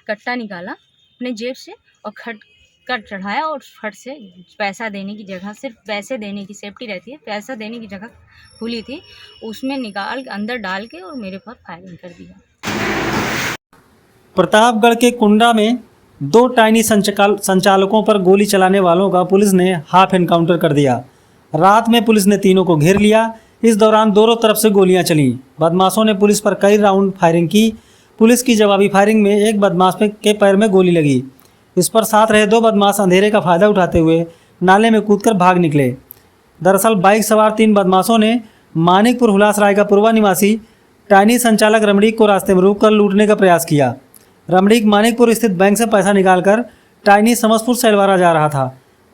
कट्टा निकाला अपने जेब से और खट कर चढ़ाया और फट से पैसा देने की जगह, सिर्फ पैसे देने की सेफ्टी रहती है, पैसा देने की जगह खुली थी, उसमें निकाल अंदर डाल के और मेरे पर फायरिंग कर दिया। प्रतापगढ़ के कुंडा में 2 टाइनी संचालकों पर गोली चलाने वालों का पुलिस ने हाफ एनकाउंटर कर दिया। रात में पुलिस ने तीनों को घेर लिया। इस दौरान दोनों तरफ से गोलियां चलीं। बदमाशों ने पुलिस पर कई राउंड फायरिंग की। पुलिस की जवाबी फायरिंग में एक बदमाश के पैर में गोली लगी। इस पर साथ रहे 2 बदमाश अंधेरे का फायदा उठाते हुए नाले में कूदकर भाग निकले। दरअसल बाइक सवार 3 बदमाशों ने मानिकपुर हुलासराय का पूर्वा निवासी टाइनी संचालक रमणीक को रास्ते में रोककर लूटने का प्रयास किया। रमणीक मानिकपुर स्थित बैंक से पैसा निकालकर टाइनी समस्तपुर सैलवारा जा रहा था।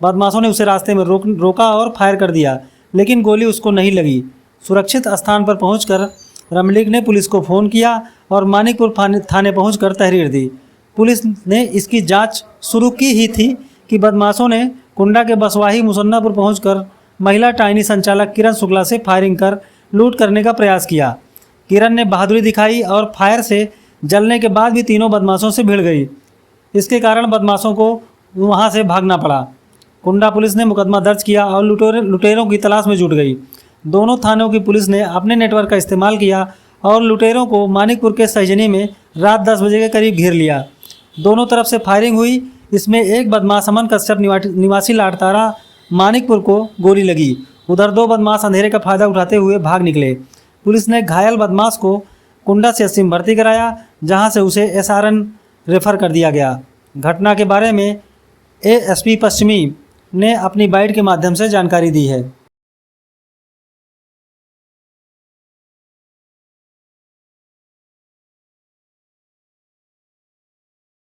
बदमाशों ने उसे रास्ते में रोका और फायर कर दिया, लेकिन गोली उसको नहीं लगी। सुरक्षित स्थान पर पहुंचकर रमणीक ने पुलिस को फ़ोन किया और मानिकपुर थाने पहुंचकर तहरीर दी। पुलिस ने इसकी जांच शुरू की ही थी कि बदमाशों ने कुंडा के बसवाही मुसन्नापुर पहुंचकर महिला टाइनी संचालक किरण शुक्ला से फायरिंग कर लूट करने का प्रयास किया। किरण ने बहादुरी दिखाई और फायर से जलने के बाद भी तीनों बदमाशों से भिड़ गई। इसके कारण बदमाशों को वहां से भागना पड़ा। कुंडा पुलिस ने मुकदमा दर्ज किया और लुटेरों की तलाश में जुट गई। दोनों थानों की पुलिस ने अपने नेटवर्क का इस्तेमाल किया और लुटेरों को मानिकपुर के सैजनी में रात 10 बजे के करीब घेर लिया। दोनों तरफ से फायरिंग हुई। इसमें एक बदमाश अमन कश्यप निवासी लाड़तारा मानिकपुर को गोली लगी। उधर 2 बदमाश अंधेरे का फायदा उठाते हुए भाग निकले। पुलिस ने घायल बदमाश को कुंडा से एससी में भर्ती कराया, जहां से उसे SRN रेफर कर दिया गया। घटना के बारे में ASP पश्चिमी ने अपनी बाइट के माध्यम से जानकारी दी है।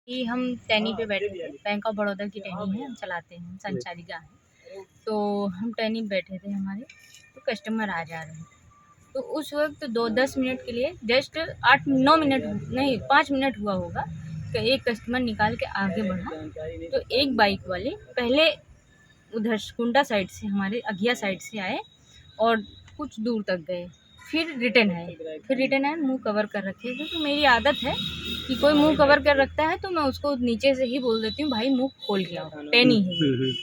कि हम टैनी पे बैठे थे, बैंक ऑफ बड़ौदा की टैनी है, हम चलाते हैं, संचालिका है। तो हम टैनी पे बैठे थे हमारे, तो कस्टमर आ जा रहे हैं। तो उस वक्त 10 मिनट के लिए जस्ट 8-9 मिनट नहीं 5 मिनट हुआ होगा कि एक कस्टमर निकाल के आगे बढ़ा। तो एक बाइक वाले पहले उधर कुंडा साइड से, हमारे अघिया साइड से आए और कुछ दूर तक गए, फिर रिटर्न आए, मुंह कवर कर रखे थे। तो मेरी आदत है कि कोई मुंह कवर कर रखता है तो मैं उसको नीचे से ही बोल देती हूँ, भाई मुंह खोल के आओ, टैनी है।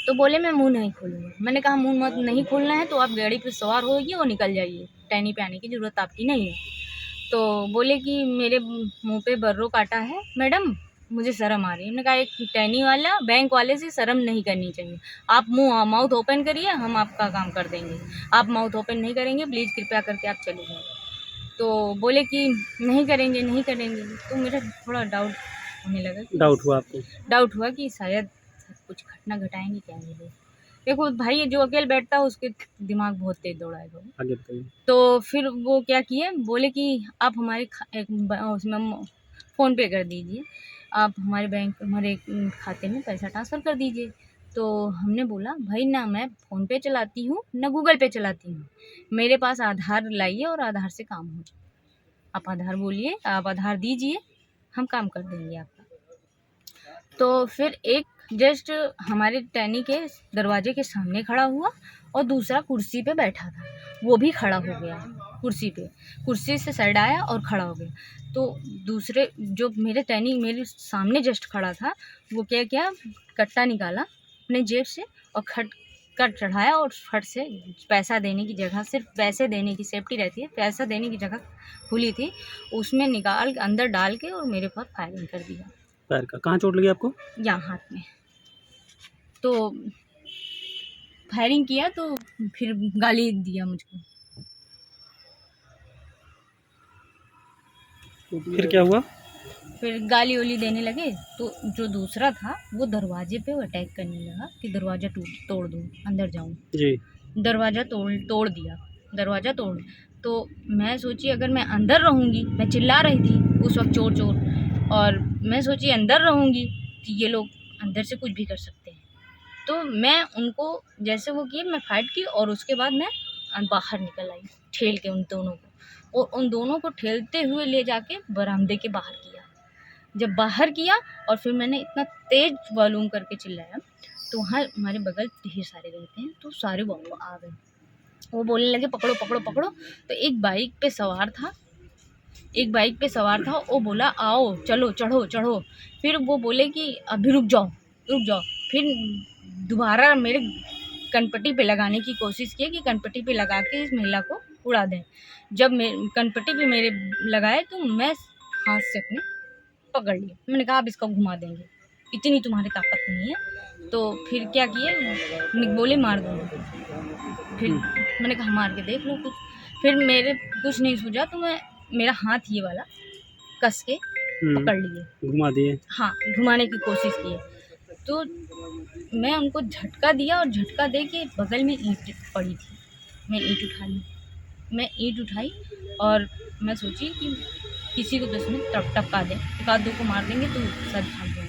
तो बोले मैं मुंह नहीं खोलूँगा। मैंने कहा मुंह मत नहीं खोलना है तो आप गाड़ी पे सवार होइए और निकल जाइए, टैनी पे आने की ज़रूरत आपकी नहीं है। तो बोले कि मेरे मुंह पे बर्रो काटा है मैडम, मुझे शर्म आ रही है। मैंने कहा एक टैनी वाला बैंक वाले से शर्म नहीं करनी चाहिए। आप माउथ ओपन करिए, हम आपका काम कर देंगे। आप माउथ ओपन नहीं करेंगे, प्लीज़ कृपया करके आप चले जाइए। तो बोले कि नहीं करेंगे। तो मेरा थोड़ा डाउट होने लगा। डाउट हुआ कि शायद कुछ घटना घटाएंगे क्या ये लोग। देखो भाई, जो अकेले बैठता है उसके दिमाग बहुत तेज दौड़ाएगा। आगे बताइए। तो फिर वो क्या किए, बोले कि आप हमारे उसमें फ़ोन पे कर दीजिए, आप हमारे खाते में पैसा ट्रांसफ़र कर दीजिए। तो हमने बोला भाई ना मैं फ़ोन पे चलाती हूँ ना गूगल पे चलाती हूँ, मेरे पास आधार लाइए और आधार से काम हो। आप आधार बोलिए, आप आधार दीजिए, हम काम कर देंगे आपका। तो फिर एक जस्ट हमारे टैनी के दरवाजे के सामने खड़ा हुआ और दूसरा कुर्सी पे बैठा था, वो भी खड़ा हो गया कुर्सी से साइड आया और खड़ा हो गया। तो दूसरे जो मेरे टैनी मेरे सामने जस्ट खड़ा था, वो क्या कट्टा निकाला अपने जेब से और खट कर चढ़ाया और फट से पैसा देने की जगह, सिर्फ पैसे देने की सेफ्टी रहती है, पैसा देने की जगह खुली थी, उसमें निकाल अंदर डाल के और मेरे पर फायरिंग कर दिया। पैर का कहाँ चोट लगी आपको? यहाँ हाथ में। तो फायरिंग किया तो फिर गाली दिया मुझको। फिर क्या हुआ? फिर गाली वाली देने लगे। तो जो दूसरा था वो दरवाजे पे अटैक करने लगा कि दरवाज़ा तोड़ दूँ, अंदर जाऊँ जी। दरवाज़ा तोड़ दिया, दरवाज़ा तोड़। तो मैं सोची अगर मैं अंदर रहूँगी, मैं चिल्ला रही थी उस वक्त चोर चोर, और मैं सोची अंदर रहूँगी कि ये लोग अंदर से कुछ भी कर सकते हैं। तो मैं उनको जैसे वो किए, मैं फाइट की और उसके बाद मैं बाहर निकल आई ठेल के उन दोनों को, और उन दोनों को ठेलते हुए ले जाके बरामदे के बाहर किया। जब बाहर किया और फिर मैंने इतना तेज वॉल्यूम करके चिल्लाया, तो वहाँ हमारे बगल ढेर सारे रहते हैं, तो सारे आ गए। वो बोलने लगे पकड़ो पकड़ो पकड़ो। तो एक बाइक पे सवार था, एक बाइक पे सवार था, वो बोला आओ चलो चढ़ो चढ़ो, फिर वो बोले कि अभी रुक जाओ, फिर दोबारा मेरे कनपट्टी पे लगाने की कोशिश की कि कनपट्टी पे लगा के इस महिला को उड़ा दें। जब कनपट्टी पे मेरे लगाए तो मैं हाथ से अपने पकड़ लिए, मैंने कहा अब इसको घुमा देंगे, इतनी तुम्हारी ताकत नहीं है। तो फिर क्या किए, बोले मार दूँगा, फिर मैंने कहा मार के देख लो कुछ। फिर मेरे कुछ नहीं सूझा तो मैं मेरा हाथ ये वाला कस के पकड़ लिए, घुमा दिए। हाँ, घुमाने की कोशिश की। तो मैं उनको झटका दिया और झटका दे के बगल में ईंट पड़ी थी, मैं ईंट उठाई और मैं सोची कि किसी को तो इसमें टपका दें, एक आध दो को मार देंगे तो सर भाग जाए।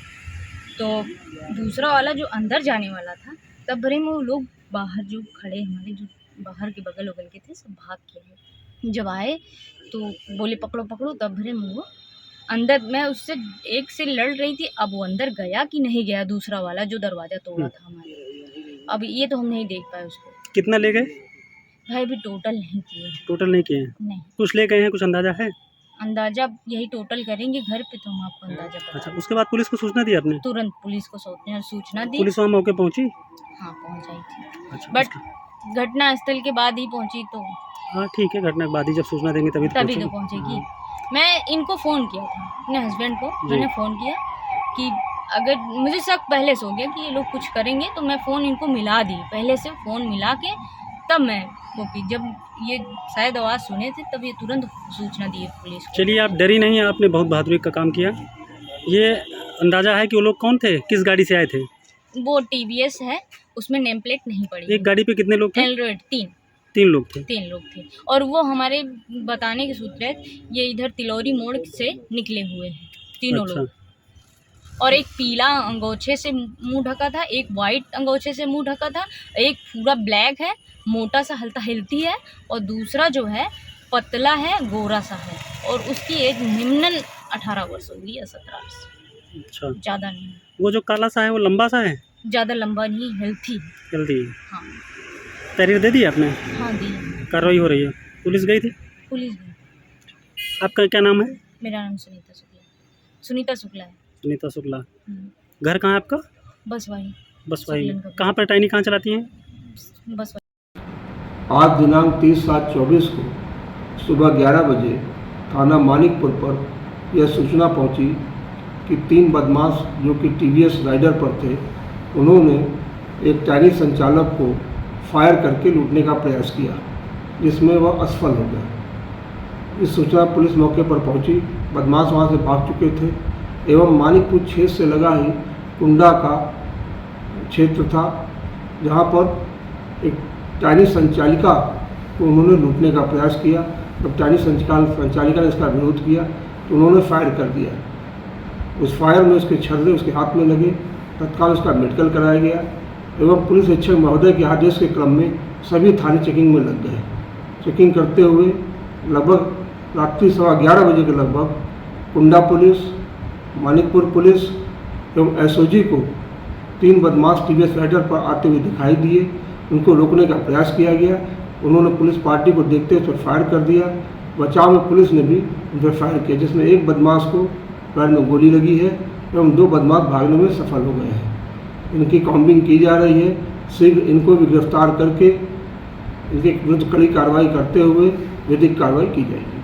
तो दूसरा वाला जो अंदर जाने वाला था, तब भरे में वो लोग बाहर जो खड़े हमारे जो बाहर के बगल के थे सब भाग के आए। जब आए तो बोले पकड़ो पकड़ो, तब भरे में वो अंदर, मैं उससे एक से लड़ रही थी, अब वो अंदर गया कि नहीं गया, दूसरा वाला जो दरवाज़ा तोड़ा था हमारे, अब ये तो हम नहीं देख पाए उसको। कितना ले गए? भाई अभी टोटल नहीं किए। टोटल नहीं किए हैं? नहीं, कुछ ले गए हैं, कुछ अंदाजा है? अंदाजा यही टोटल करेंगे घर पे तो हम आपको अंदाजा अच्छा, बता। उसके बाद पुलिस को सूचना दी आपने? तुरंत पुलिस को सूचना दी। पुलिस वहाँ मौके पहुँची? हाँ, पहुँच आई थी, अच्छा, बट घटना स्थल के बाद ही पहुँची तो। हाँ ठीक है, घटना के बाद ही जब सूचना देंगे तभी तो पहुँचेगी। मैं इनको फ़ोन किया था, अपने हस्बैंड को मैंने फ़ोन किया कि अगर मुझे शक पहले से हो गया कि ये लोग कुछ करेंगे, तो मैं फ़ोन इनको मिला दी, पहले से फ़ोन मिला के तब मैं वो की, जब ये शायद आवाज़ सुने थे तब ये तुरंत सूचना दी पुलिस को। चलिए, आप डरी नहीं, आपने बहुत बहादुरी का काम किया। ये अंदाज़ा है कि वो लोग कौन थे, किस गाड़ी से आए थे? वो TVS है, उसमें नेम प्लेट नहीं पड़ी। एक गाड़ी पे कितने लोग थे? एलरेड 3 लोग थे। 3 लोग थे, और वो हमारे बताने के सूत्र ये इधर तिलौरी मोड़ से निकले हुए हैं तीनों लोग, और एक पीला अंगोछे से मुंह ढका था, एक वाइट अंगोछे से मुंह ढका था, एक पूरा ब्लैक है, मोटा सा हल्का हेल्थी है, और दूसरा जो है पतला है, गोरा सा है, और उसकी एज निम्न 18 वर्ष होगी या 17 वर्ष। अच्छा, ज़्यादा नहीं। वो जो काला सा है वो लंबा सा है? ज़्यादा लंबा नहीं, हेल्थी। जल्दी? हाँ। तहरीर दे दी आपने? हाँ दी। कार्रवाई हो रही है? पुलिस गई थी? पुलिस गई। आपका क्या नाम है? मेरा नाम सुनीता शुक्ला है। सुनीता शुक्ला। घर कहाँ है आपका? बसवाही। कहाँ पर टाइनी कहाँ चलाती हैं? बसवाही। आज दिनांक 30/7/24 को सुबह 11 बजे थाना मानिकपुर पर यह सूचना पहुंची कि 3 बदमाश जो कि TVS राइडर पर थे, उन्होंने एक टैनी संचालक को फायर करके लूटने का प्रयास किया, जिसमें वह असफल हो गए। इस सूचना पुलिस मौके पर पहुंची, बदमाश वहां से भाग चुके थे एवं मानिकपुर क्षेत्र से लगा ही कुंडा का क्षेत्र था, जहां पर एक टैनी संचालिका को उन्होंने लूटने का प्रयास किया। जब टैनी संचालिका ने इसका विरोध किया तो उन्होंने फायर कर दिया। उस फायर में उसके छर्रे उसके हाथ में लगे, तत्काल उसका मेडिकल कराया गया एवं पुलिस अधीक्षक महोदय के आदेश के क्रम में सभी थाने चेकिंग में लग गए। चेकिंग करते हुए लगभग रात्रि 11:15 बजे के लगभग कुंडा पुलिस, मानिकपुर पुलिस एवं SOG को 3 बदमाश TVS राइडर पर आते हुए दिखाई दिए। उनको रोकने का प्रयास किया गया, उन्होंने पुलिस पार्टी को देखते हुए फायर कर दिया। बचाव में पुलिस ने भी उन पर फायर किया, जिसमें एक बदमाश को पैर में गोली लगी है एवं 2 बदमाश भागने में सफल हो गए हैं। इनकी कॉम्बिंग की जा रही है, शीघ्र इनको भी गिरफ्तार करके इनके विरुद्ध कड़ी कार्रवाई करते हुए विधिक कार्रवाई की जाएगी।